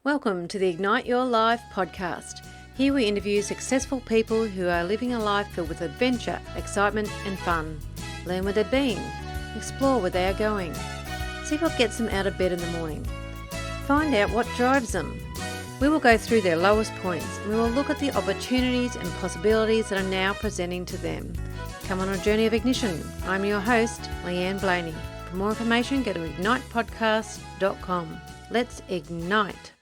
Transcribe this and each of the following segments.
Welcome to the Ignite Your Life podcast. Here we interview successful people who are living a life filled with adventure, excitement and fun. Learn where they've been, explore where they are going, see what gets them out of bed in the morning, find out what drives them. We will go through their lowest points and we will look at the opportunities and possibilities that are now presenting to them. Come on a journey of ignition. I'm your host, Leanne Blaney. For more information, go to ignitepodcast.com. Let's ignite.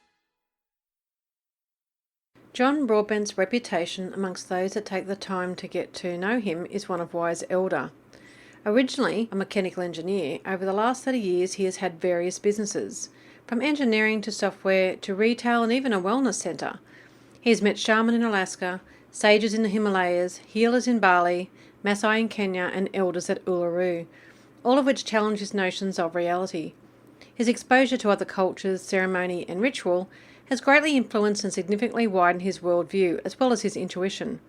John Broadbent's reputation amongst those that take the time to get to know him is one of wise elder. Originally a mechanical engineer, over the last 30 years he has had various businesses, from engineering to software to retail and even a wellness centre. He has met shaman in Alaska, sages in the Himalayas, healers in Bali, Maasai in Kenya and elders at Uluru, all of which challenge his notions of reality. His exposure to other cultures, ceremony and ritual has greatly influenced and significantly widened his worldview as well as his intuition.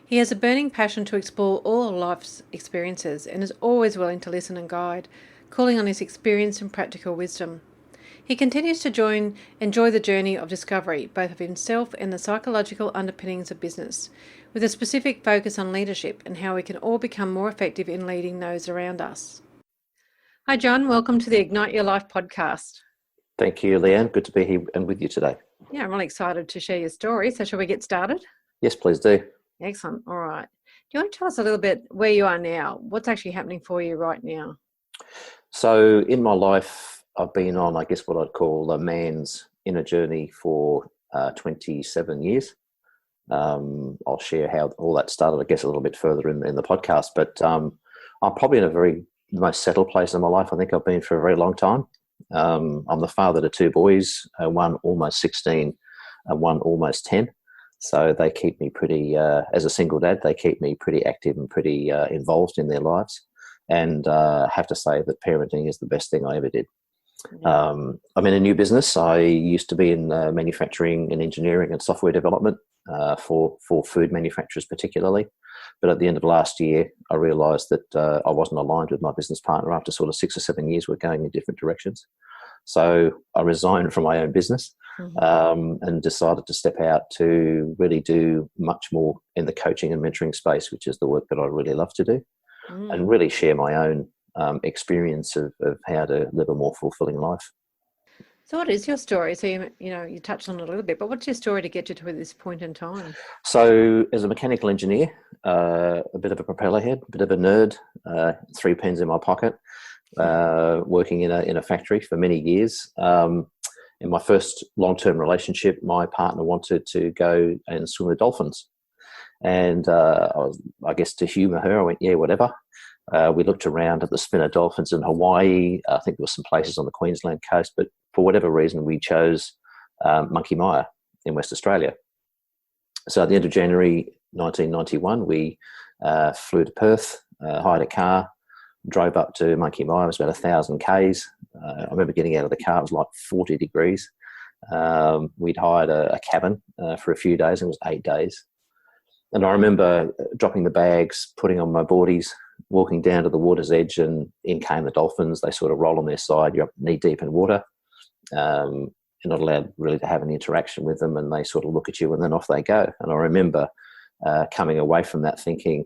He has a burning passion to explore all life's experiences and is always willing to listen and guide, calling on his experience and practical wisdom. He continues to enjoy the journey of discovery, both of himself and the psychological underpinnings of business, with a specific focus on leadership and how we can all become more effective in leading those around us. Hi John, welcome to the Ignite Your Life podcast. Thank you, Leanne. Good to be here and with you today. Yeah, I'm really excited to share your story. So shall we get started? Yes, please do. Excellent. All right. Do you want to tell us a little bit where you are now? What's actually happening for you right now? So in my life, I've been on, I guess, what I'd call a man's inner journey for 27 years. I'll share how all that started, I guess, a little bit further in the podcast. But I'm probably in the most settled place in my life I think I've been for a very long time. I'm the father to two boys, one almost 16 and one almost 10. So they keep me pretty, as a single dad, they keep me pretty active and pretty involved in their lives. And I have to say that parenting is the best thing I ever did. Yeah. I'm in a new business. I used to be in manufacturing and engineering and software development for food manufacturers particularly. But at the end of last year, I realised that I wasn't aligned with my business partner. After sort of 6 or 7 years, we're going in different directions. So I resigned from my own business and decided to step out to really do much more in the coaching and mentoring space, which is the work that I really love to do, and really share my own experience of how to live a more fulfilling life. So what is your story? So you touched on it a little bit, but what's your story to get you to this point in time? So as a mechanical engineer, a bit of a propeller head, a bit of a nerd, 3 pens in my pocket, working in a factory for many years. In my first long-term relationship, my partner wanted to go and swim with dolphins. And I guess to humour her, I went, yeah, whatever. We looked around at the spinner dolphins in Hawaii. I think there were some places on the Queensland coast, but for whatever reason, we chose Monkey Mia in West Australia. So at the end of January 1991, we flew to Perth, hired a car, drove up to Monkey Mia. It was about 1,000 Ks. I remember getting out of the car, it was like 40 degrees. We'd hired a cabin for a few days, and it was 8 days. And I remember dropping the bags, putting on my boardies, walking down to the water's edge, and in came the dolphins. They sort of roll on their side. You're up knee deep in water. You're not allowed really to have any interaction with them, and they sort of look at you and then off they go. And I remember coming away from that thinking,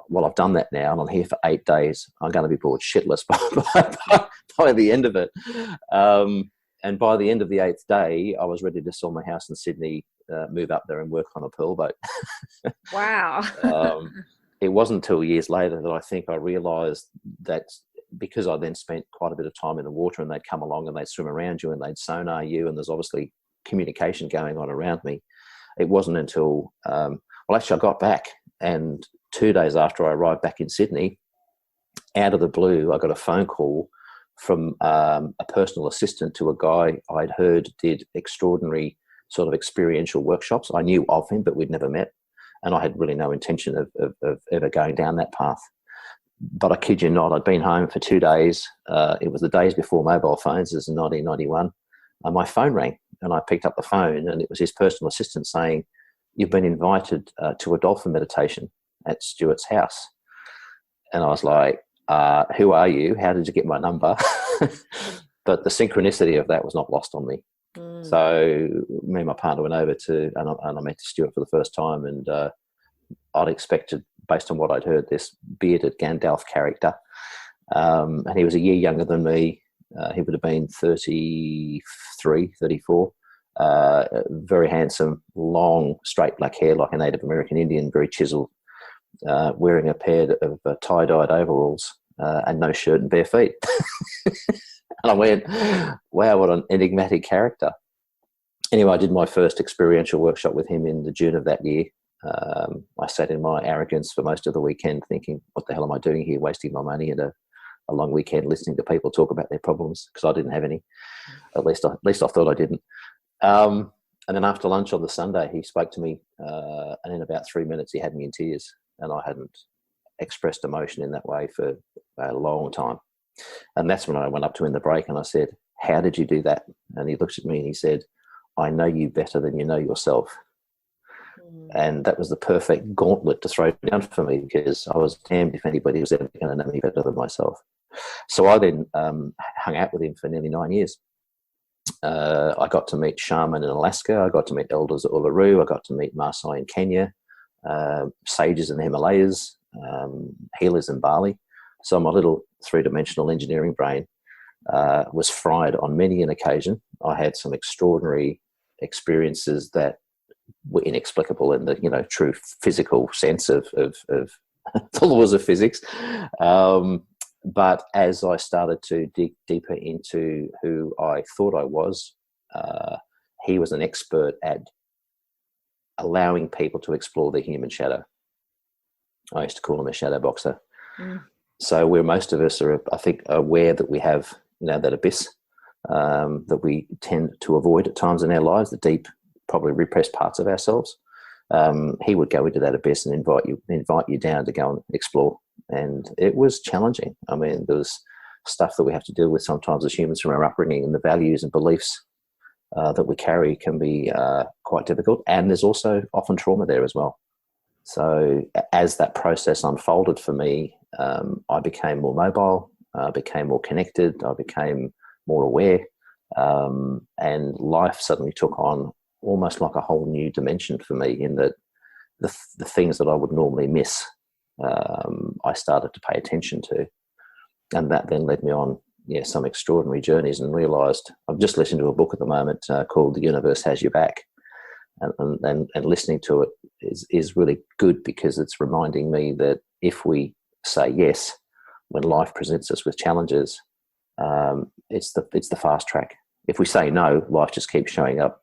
well, I've done that now and I'm here for 8 days. I'm going to be bored shitless by the end of it. And by the end of the 8th day, I was ready to sell my house in Sydney, move up there and work on a pearl boat. Wow. It wasn't until years later that I think I realised that because I then spent quite a bit of time in the water and they'd come along and they'd swim around you and they'd sonar you and there's obviously communication going on around me. It wasn't until, actually I got back, and 2 days after I arrived back in Sydney, out of the blue, I got a phone call from a personal assistant to a guy I'd heard did extraordinary sort of experiential workshops. I knew of him, but we'd never met. And I had really no intention of ever going down that path. But I kid you not, I'd been home for 2 days. It was the days before mobile phones, this is 1991. And my phone rang, and I picked up the phone, and it was his personal assistant saying, "You've been invited to a dolphin meditation at Stuart's house." And I was like, who are you? How did you get my number? But the synchronicity of that was not lost on me. So me and my partner went over and I met Stuart for the first time, and I'd expected, based on what I'd heard, this bearded Gandalf character. And he was a year younger than me. He would have been 33, 34. Very handsome, long, straight black hair like a Native American Indian, very chiseled, wearing a pair of tie-dyed overalls and no shirt and bare feet. And I went, wow, what an enigmatic character. Anyway, I did my first experiential workshop with him in the June of that year. I sat in my arrogance for most of the weekend thinking, what the hell am I doing here, wasting my money at a long weekend listening to people talk about their problems, because I didn't have any. At least I thought I didn't. And then after lunch on the Sunday, he spoke to me, and in about 3 minutes he had me in tears, and I hadn't expressed emotion in that way for a long time. And that's when I went up to him in the break and I said, how did you do that? And he looked at me and he said, I know you better than you know yourself. And that was the perfect gauntlet to throw down for me, because I was damned if anybody was ever going to know me better than myself. So I then hung out with him for nearly 9 years. I got to meet shaman in Alaska. I got to meet elders at Uluru. I got to meet Maasai in Kenya, sages in the Himalayas, healers in Bali. So my little three-dimensional engineering brain was fried on many an occasion. I had some extraordinary experiences that were inexplicable in the true physical sense of the laws of physics. But as I started to dig deeper into who I thought I was, he was an expert at allowing people to explore the human shadow. I used to call him a shadow boxer. So where most of us are, I think, aware that we have, that abyss that we tend to avoid at times in our lives, the deep, probably repressed parts of ourselves. He would go into that abyss and invite you down to go and explore. And it was challenging. I mean, there was stuff that we have to deal with sometimes as humans from our upbringing, and the values and beliefs that we carry can be quite difficult. And there's also often trauma there as well. So as that process unfolded for me, I became more mobile, I became more connected, I became more aware, and life suddenly took on almost like a whole new dimension for me, in that the things that I would normally miss, I started to pay attention to. And that then led me on some extraordinary journeys, and realised, I'm just listening to a book at the moment called The Universe Has Your Back. And listening to it is really good, because it's reminding me that if we say yes when life presents us with challenges, it's the fast track. If we say no, life just keeps showing up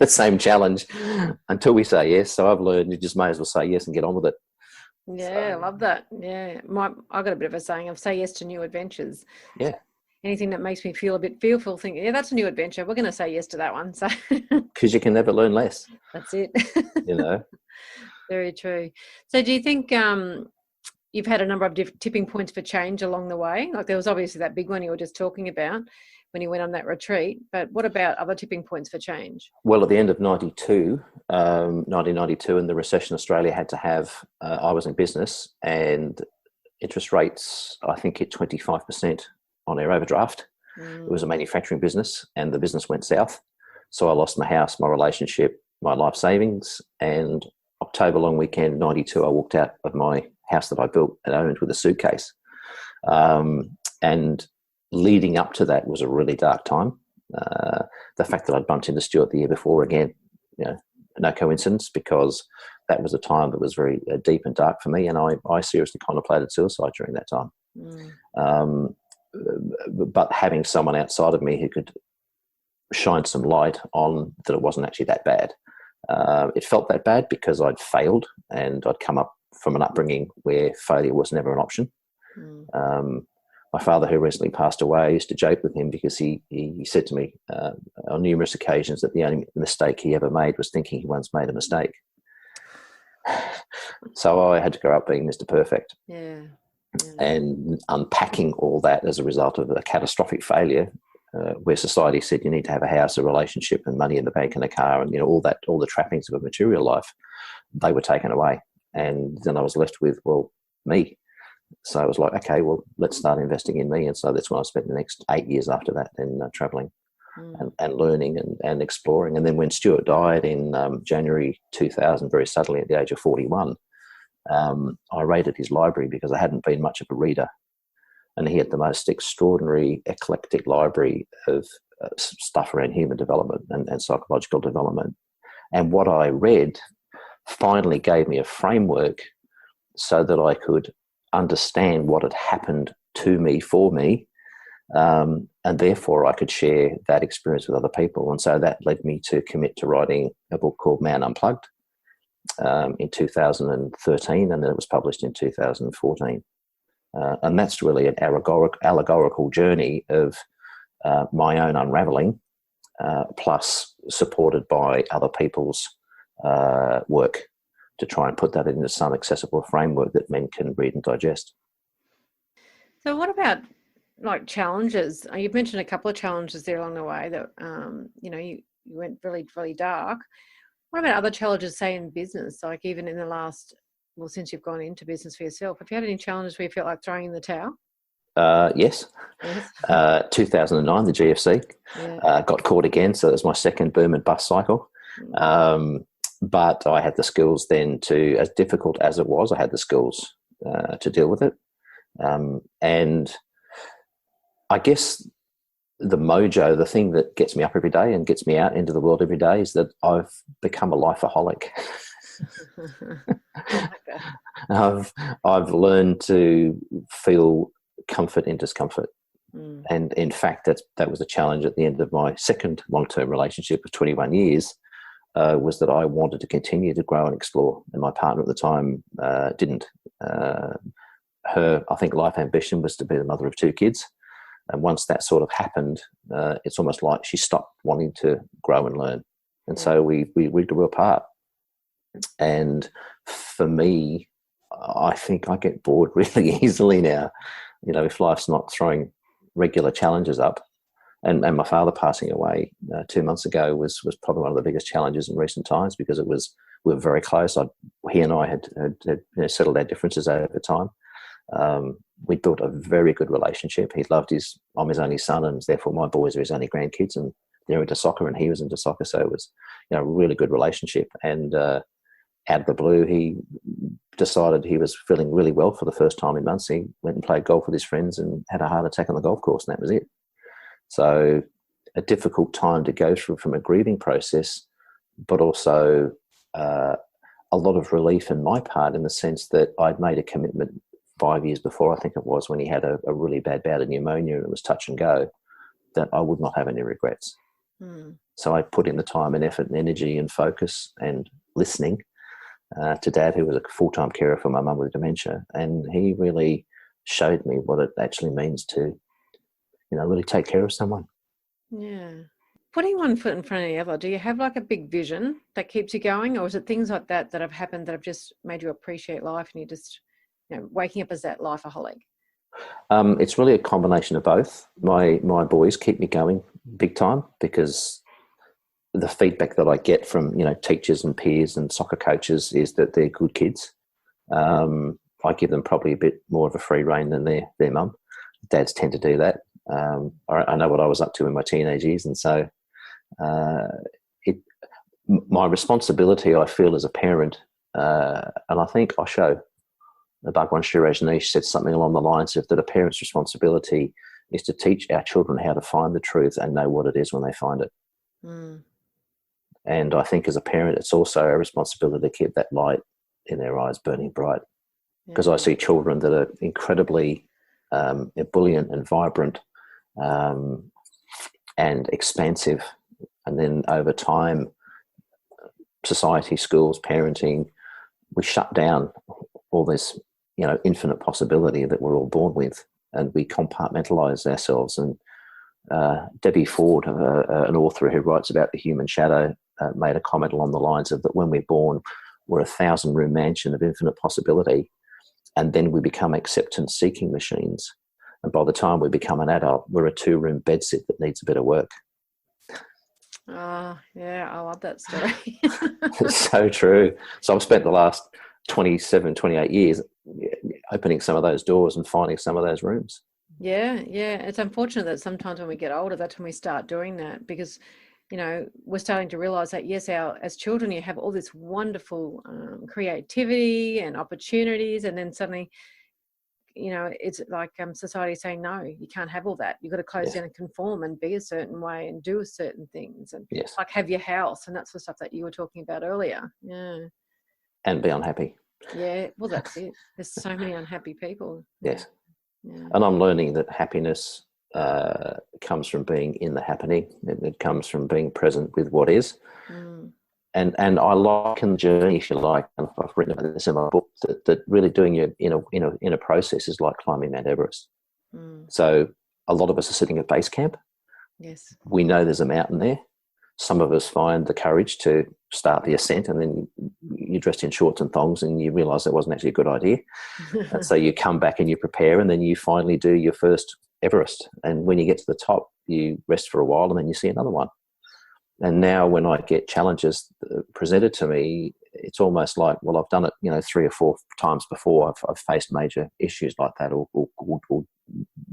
the same challenge until we say yes. So I've learned you just may as well say yes and get on with it. Yeah, I love that. Yeah, I got a bit of a saying of say yes to new adventures. Yeah. Anything that makes me feel a bit fearful, think, yeah, that's a new adventure. We're going to say yes to that one. So because you can never learn less. That's it. Very true. So do you think you've had a number of tipping points for change along the way? Like there was obviously that big one you were just talking about when you went on that retreat, but what about other tipping points for change? Well, at the end of 1992, in the recession Australia had to have, I was in business, and interest rates, I think, hit 25% on our overdraft. It was a manufacturing business, and the business went south. So I lost my house, my relationship, my life savings, and October long weekend 92, I walked out of my house that I built and owned with a suitcase. And leading up to that was a really dark time. The fact that I'd bumped into Stuart the year before, again, no coincidence, because that was a time that was very deep and dark for me, and I seriously contemplated suicide during that time. But having someone outside of me who could shine some light on that it wasn't actually that bad. It felt that bad because I'd failed, and I'd come up from an upbringing where failure was never an option. My father, who recently passed away, I used to joke with him because he said to me on numerous occasions that the only mistake he ever made was thinking he once made a mistake. So I had to grow up being Mr. Perfect. And unpacking all that as a result of a catastrophic failure, where society said you need to have a house, a relationship, and money in the bank and a car, and all the trappings of a material life, they were taken away. And then I was left with, me. So I was like, okay, well, let's start investing in me. And so that's when I spent the next 8 years after that then traveling and learning and exploring. And then when Stuart died in January 2000, very suddenly at the age of 41, I raided his library because I hadn't been much of a reader. And he had the most extraordinary, eclectic library of stuff around human development and psychological development. And what I read finally gave me a framework so that I could understand what had happened to me, for me, and therefore I could share that experience with other people. And so that led me to commit to writing a book called Man Unplugged in 2013, and then it was published in 2014. And that's really an allegorical journey of my own unraveling, plus supported by other people's work to try and put that into some accessible framework that men can read and digest. So what about like challenges? You've mentioned a couple of challenges there along the way that, you went really, really dark. What about other challenges, say in business, like even in the last, since you've gone into business for yourself, have you had any challenges where you felt like throwing in the towel? Yes. 2009, the GFC, got caught again. So it was my second boom and bust cycle. But I had the skills then to, as difficult as it was, I had the skills to deal with it. And I guess the mojo, the thing that gets me up every day and gets me out into the world every day, is that I've become a lifeaholic. I've learned to feel comfort in discomfort. And in fact, that was a challenge at the end of my second long-term relationship of 21 years, was that I wanted to continue to grow and explore. And my partner at the time didn't. Her, I think, life ambition was to be the mother of two kids. And once that sort of happened, it's almost like she stopped wanting to grow and learn. And so we grew apart. And for me, I think I get bored really easily now. If life's not throwing regular challenges up, and my father passing away 2 months ago was probably one of the biggest challenges in recent times, because we were very close. He and I had settled our differences over time. We built a very good relationship. I'm his only son, and therefore my boys are his only grandkids, and they're into soccer and he was into soccer. So it was, a really good relationship. And out of the blue, he decided he was feeling really well for the first time in months. He went and played golf with his friends and had a heart attack on the golf course, and that was it. So a difficult time to go through from a grieving process, but also a lot of relief in my part, in the sense that I'd made a commitment 5 years before, I think it was, when he had a really bad bout of pneumonia and it was touch and go, that I would not have any regrets. So I put in the time and effort and energy and focus and listening to Dad, who was a full-time carer for my mum with dementia, and he really showed me what it actually means to, really take care of someone. Yeah. Putting one foot in front of the other, do you have like a big vision that keeps you going, or is it things like that have happened that have just made you appreciate life and you just, waking up as that lifeaholic? It's really a combination of both. My boys keep me going big time, because the feedback that I get from teachers and peers and soccer coaches is that they're good kids. I give them probably a bit more of a free rein than their mum. Dads tend to do that. I know what I was up to in my teenage years, and so my responsibility, I feel, as a parent, and I think Osho, the Bhagwan Sri Rajneesh, said something along the lines of that a parent's responsibility is to teach our children how to find the truth and know what it is when they find it. And I think as a parent, it's also a responsibility to keep that light in their eyes burning bright, because I see children that are incredibly ebullient and vibrant and expansive, and then over time, society, schools, parenting, we shut down all this infinite possibility that we're all born with, and we compartmentalize ourselves. And Debbie Ford, an author who writes about the human shadow, made a comment along the lines of that when we're born, we're a 1,000-room mansion of infinite possibility, and then we become acceptance-seeking machines. And by the time we become an adult, we're a 2-room bedsit that needs a bit of work. Oh, yeah, I love that story. It's so true. So I've spent the last 27, 28 years opening some of those doors and finding some of those rooms. Yeah, yeah. It's unfortunate that sometimes when we get older, that's when we start doing that because, we're starting to realize that, yes, as children, you have all this wonderful creativity and opportunities, and then suddenly, it's like society saying, no, you can't have all that. You've got to close Yes, down and conform and be a certain way and do certain things and yes, like have your house and that's the stuff that you were talking about earlier. Yeah. and be unhappy. Yeah. Well, that's it. There's so many unhappy people. Yeah. Yes, Yeah. and I'm learning that happiness comes from being in the happening. It comes from being present with what is. Mm, And I liken the journey, if you like, and I've written about this in my book, that really doing your in a process is like climbing Mount Everest. mm. So a lot of us are sitting at base camp. Yes. We know there's a mountain there. Some of us find the courage to start the ascent, and then you're dressed in shorts and thongs and you realise that wasn't actually a good idea. And so you come back and you prepare, and then you finally do your first Everest. And when you get to the top, you rest for a while and then you see another one. And now when I get challenges presented to me, it's almost like, well, I've done it, 3 or 4 times before. I've faced major issues like that, or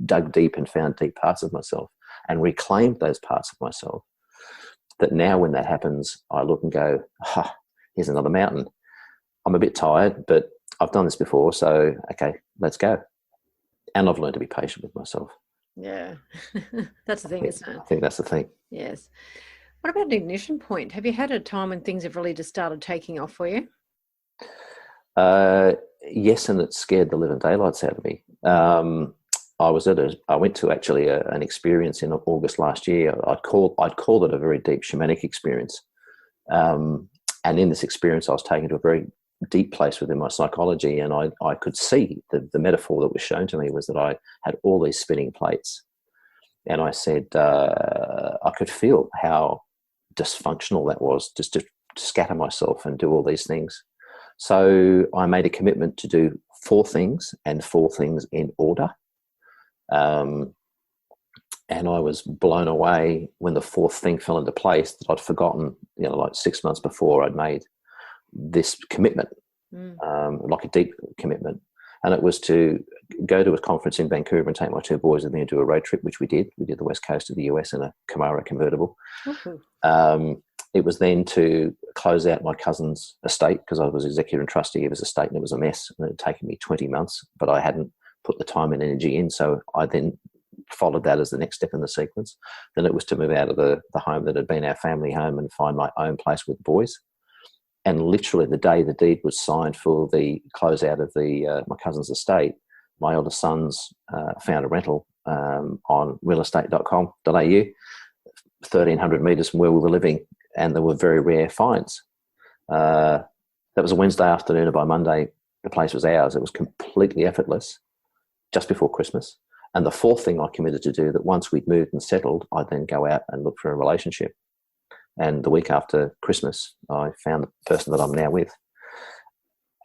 dug deep and found deep parts of myself and reclaimed those parts of myself. That now when that happens, I look and go, here's another mountain. I'm a bit tired, but I've done this before, so okay, let's go. And I've learned to be patient with myself. Yeah. That's the thing, isn't it? I think that's the thing. Yes. What about an ignition point? Have you had a time when things have really just started taking off for you? Uh, yes, and it scared the living daylights out of me. I went to actually an experience in August last year. I'd call it a very deep shamanic experience. And in this experience, I was taken to a very deep place within my psychology, and I could see the metaphor that was shown to me was that I had all these spinning plates, and I said I could feel how dysfunctional that was, just to scatter myself and do all these things. So I made a commitment to do 4 things, and 4 things in order. Um, and I was blown away when the 4th thing fell into place that I'd forgotten, like 6 months before I'd made this commitment, like a deep commitment. And it was to go to a conference in Vancouver and take my 2 boys and then do a road trip, which we did. We did the west coast of the US in a Camaro convertible. It was then to close out my cousin's estate, because I was executor and trustee of his estate, and it was a mess. And it had taken me 20 months, but I hadn't put the time and energy in. So I then followed that as the next step in the sequence. Then it was to move out of the home that had been our family home and find my own place with the boys. And literally the day the deed was signed for the closeout of my cousin's estate, my eldest sons found a rental on realestate.com.au, 1,300 metres from where we were living, and there were very rare finds. That was a Wednesday afternoon, and by Monday the place was ours. It was completely effortless, just before Christmas. And the 4th thing I committed to do, that once we'd moved and settled, I'd then go out and look for a relationship. And the week after Christmas, I found the person that I'm now with.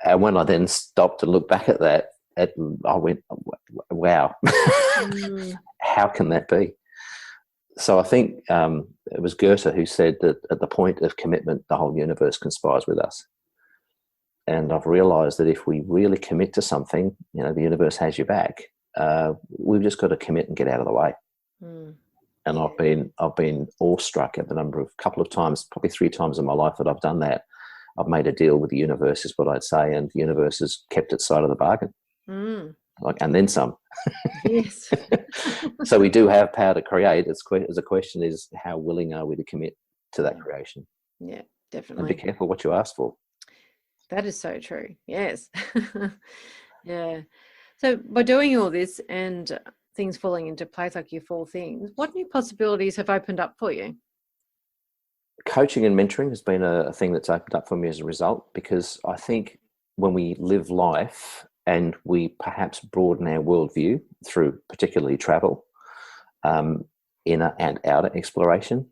And when I then stopped to look back at that, I went, wow, how can that be? So I think it was Goethe who said that at the point of commitment, the whole universe conspires with us. And I've realised that if we really commit to something, the universe has your back. We've just got to commit and get out of the way. And I've been awestruck at the couple of times, probably 3 times in my life that I've done that. I've made a deal with the universe, is what I'd say, and the universe has kept its side of the bargain. And then some. Yes. So we do have power to create. The question is, how willing are we to commit to that creation? Yeah, definitely. And be careful what you ask for. That is so true. Yes. Yeah. So by doing all this and things falling into place, like your 4 things, what new possibilities have opened up for you? Coaching and mentoring has been a thing that's opened up for me as a result, because I think when we live life and we perhaps broaden our worldview through particularly travel, inner and outer exploration,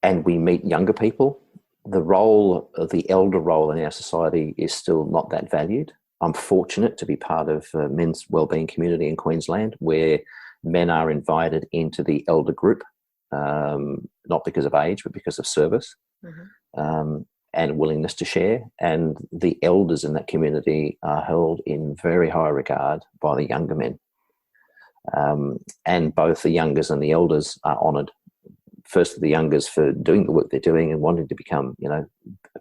and we meet younger people, the elder role in our society is still not that valued. I'm fortunate to be part of a men's wellbeing community in Queensland, where men are invited into the elder group, not because of age, but because of service and willingness to share. And the elders in that community are held in very high regard by the younger men. And both the youngers and the elders are honoured. First, the youngers for doing the work they're doing and wanting to become,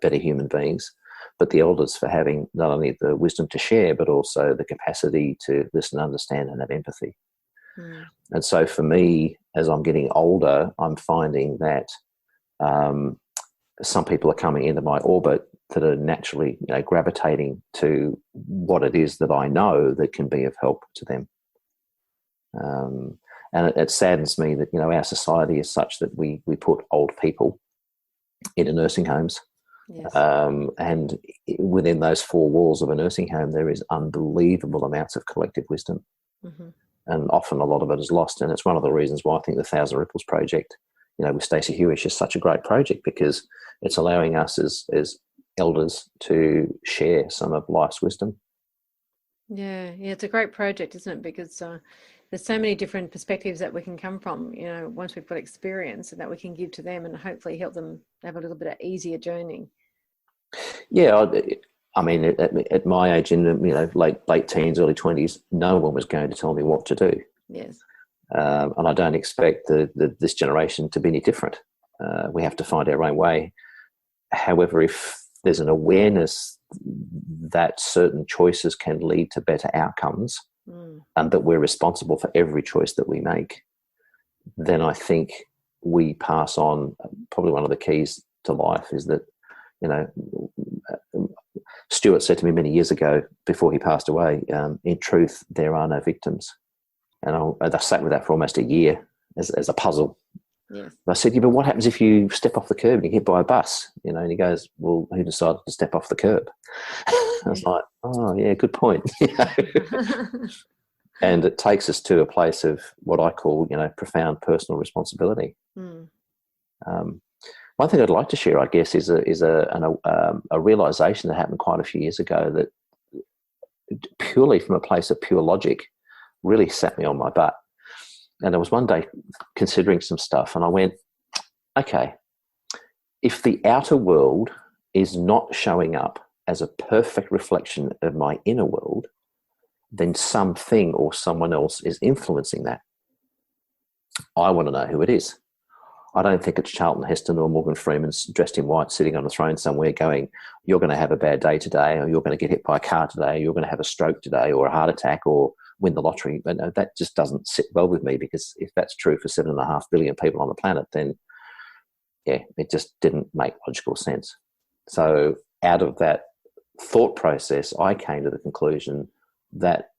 better human beings, but the elders for having not only the wisdom to share, but also the capacity to listen, understand, and have empathy. Mm. And so for me, as I'm getting older, I'm finding that some people are coming into my orbit that are naturally, gravitating to what it is that I know that can be of help to them. And it saddens me that, our society is such that we put old people into nursing homes. Yes. And within those four walls of a nursing home, there is unbelievable amounts of collective wisdom. Mm-hmm. And often a lot of it is lost. And it's one of the reasons why I think the Thousand Ripples project, with Stacey Huish is such a great project, because it's allowing us as elders to share some of life's wisdom. Yeah, it's a great project, isn't it? Because there's so many different perspectives that we can come from, once we've got experience, and that we can give to them and hopefully help them have a little bit of easier journey. Yeah, I mean, at my age, in late teens, early 20s, no one was going to tell me what to do. Yes. And I don't expect this generation to be any different. We have to find our own way. However, if there's an awareness that certain choices can lead to better outcomes, and that we're responsible for every choice that we make, then I think we pass on. Probably one of the keys to life is that, Stuart said to me many years ago before he passed away, in truth, there are no victims. And I sat with that for almost a year as a puzzle. Yes. I said, yeah, but what happens if you step off the curb and you get hit by a bus? And he goes, well, who decided to step off the curb? I was like, oh, yeah, good point. And it takes us to a place of what I call, profound personal responsibility. One thing I'd like to share, I guess, is a realization that happened quite a few years ago that, purely from a place of pure logic, really sat me on my butt. And I was one day considering some stuff, and I went, okay, if the outer world is not showing up as a perfect reflection of my inner world, then something or someone else is influencing that. I want to know who it is. I don't think it's Charlton Heston or Morgan Freeman dressed in white sitting on a throne somewhere going, you're going to have a bad day today, or you're going to get hit by a car today, or you're going to have a stroke today, or a heart attack, or win the lottery. But no, that just doesn't sit well with me, because if that's true for 7.5 billion people on the planet, then it just didn't make logical sense. So out of that thought process, I came to the conclusion that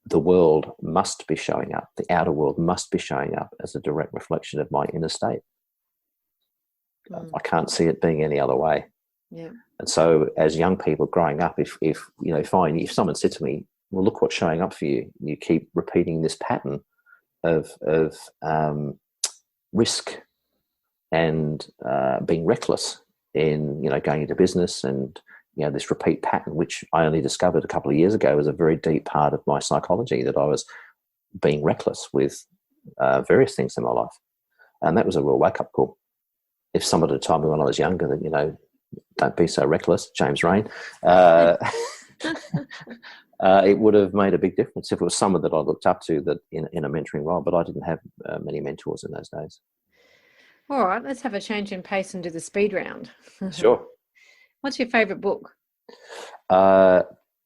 the world must be showing up, the outer world must be showing up as a direct reflection of my inner state. I can't see it being any other way. Yeah. And so as young people growing up, if someone said to me, well, look what's showing up for you, you keep repeating this pattern of risk and being reckless in, going into business, and, this repeat pattern, which I only discovered a couple of years ago was a very deep part of my psychology, that I was being reckless with various things in my life. And that was a real wake-up call. If someone had told me when I was younger that, don't be so reckless, James Rain, it would have made a big difference if it was someone that I looked up to that in a mentoring role, but I didn't have many mentors in those days. All right, let's have a change in pace and do the speed round. Sure. What's your favourite book?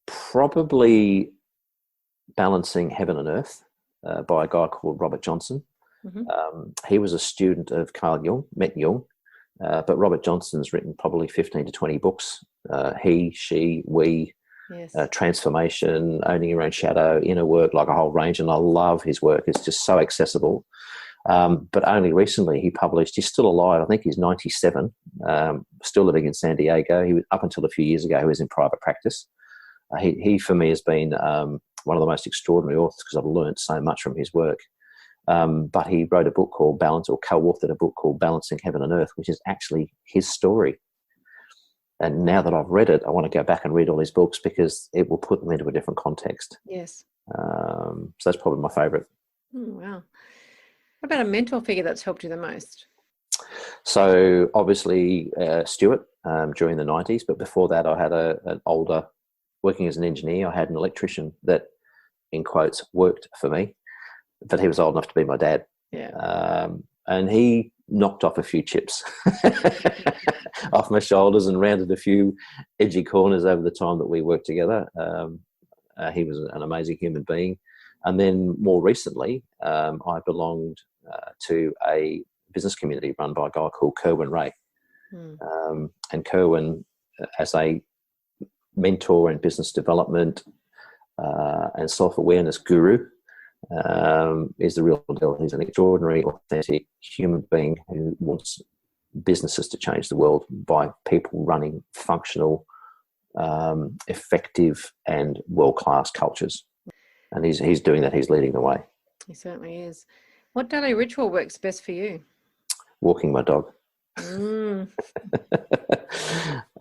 Probably Balancing Heaven and Earth by a guy called Robert Johnson. Mm-hmm. He was a student of Carl Jung, met Jung, but Robert Johnson's written probably 15 to 20 books. He, she, we, yes. Transformation, Owning Your Own Shadow, Inner Work, like a whole range. And I love his work. It's just so accessible. But only recently he published, he's still alive, I think he's 97, still living in San Diego. He was, up until a few years ago, he was in private practice. He for me has been one of the most extraordinary authors, because I've learned so much from his work. But he wrote a book called co-authored a book called Balancing Heaven and Earth, which is actually his story. And now that I've read it, I want to go back and read all his books, because it will put them into a different context. Yes. So that's probably my favourite. Wow. What about a mentor figure that's helped you the most? So obviously Stuart during the 90s, but before that I had an older, working as an engineer, I had an electrician that, in quotes, worked for me. but he was old enough to be my dad. Yeah. And he knocked off a few chips off my shoulders and rounded a few edgy corners over the time that we worked together. He was an amazing human being. And then more recently, I belonged to a business community run by a guy called Kerwin Ray. And Kerwin, as a mentor in business development and self-awareness guru, is the real deal. He's an extraordinary, authentic human being who wants businesses to change the world by people running functional, effective and world-class cultures. And he's doing that. He's leading the way. He certainly is. What daily ritual works best for you? Walking my dog.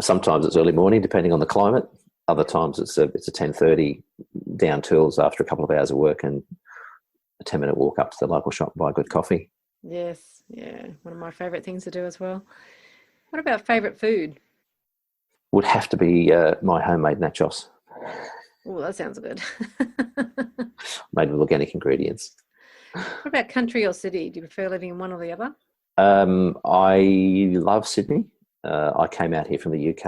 Sometimes it's early morning, depending on the climate. Other times it's a 10:30 down tools after a couple of hours of work and a 10-minute walk up to the local shop and buy a good coffee. Yes, yeah, one of my favourite things to do as well. What about favourite food? Would have to be my homemade nachos. Oh, that sounds good. Made with organic ingredients. What about country or city? Do you prefer living in one or the other? I love Sydney. I came out here from the UK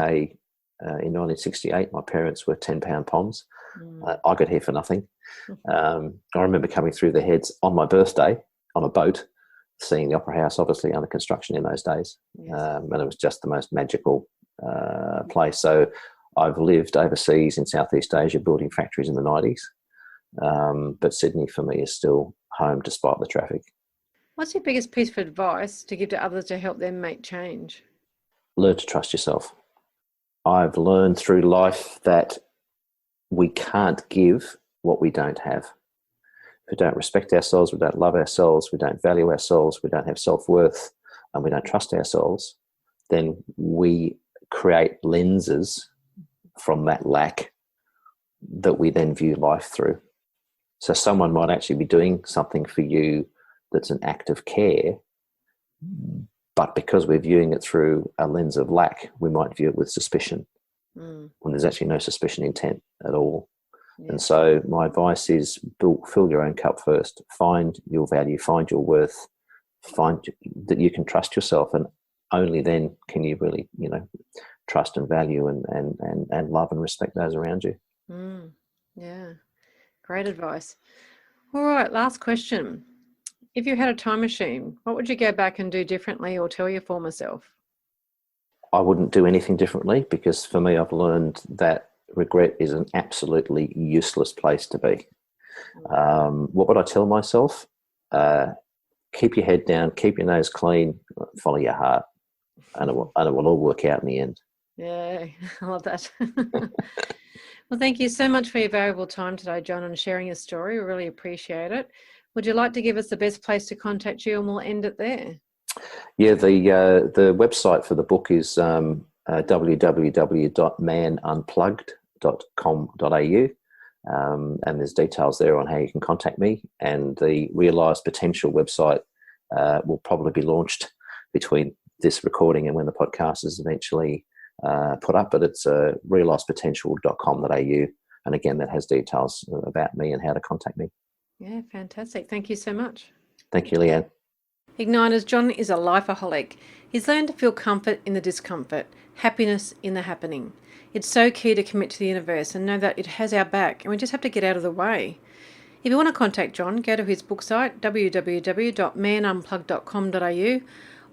in 1968. My parents were 10-pound poms. I got here for nothing. I remember coming through the Heads on my birthday on a boat, seeing the Opera House obviously under construction in those days. Yes. And it was just the most magical place. So I've lived overseas in Southeast Asia building factories in the 90s. But Sydney for me is still home despite the traffic. What's your biggest piece of advice to give to others to help them make change? Learn to trust yourself. I've learned through life that we can't give what we don't have. If we don't respect ourselves, we don't love ourselves, we don't value ourselves, we don't have self-worth, and we don't trust ourselves, then we create lenses from that lack that we then view life through. So someone might actually be doing something for you that's an act of care, but because we're viewing it through a lens of lack, we might view it with suspicion when there's actually no suspicion intent at all. Yeah. And so my advice is fill your own cup first, find your value, find your worth, find that you can trust yourself, and only then can you really, trust and value and love and respect those around you. Yeah, great advice. All right, last question. If you had a time machine, what would you go back and do differently or tell your former self? I wouldn't do anything differently because for me, I've learned that regret is an absolutely useless place to be. What would I tell myself? Keep your head down, keep your nose clean, follow your heart, and it will all work out in the end. Yeah, I love that. Well, thank you so much for your valuable time today, John, and sharing your story. We really appreciate it. Would you like to give us the best place to contact you, and we'll end it there? Yeah, the website for the book is www.manunplugged.com.au, and there's details there on how you can contact me. And the Realised Potential website will probably be launched between this recording and when the podcast is eventually put up, but it's realisedpotential.com.au, and again that has details about me and how to contact me. Yeah, fantastic. Thank you so much. Thank you, Leanne. Igniters, John is a lifeaholic. He's learned to feel comfort in the discomfort, happiness in the happening. It's so key to commit to the universe and know that it has our back, and we just have to get out of the way. If you want to contact John, go to his book site, www.manunplugged.com.au,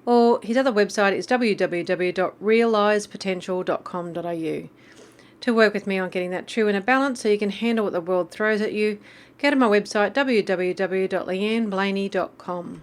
or his other website is www.realisepotential.com.au. To work with me on getting that true inner balance so you can handle what the world throws at you, go to my website, www.leanneblaney.com.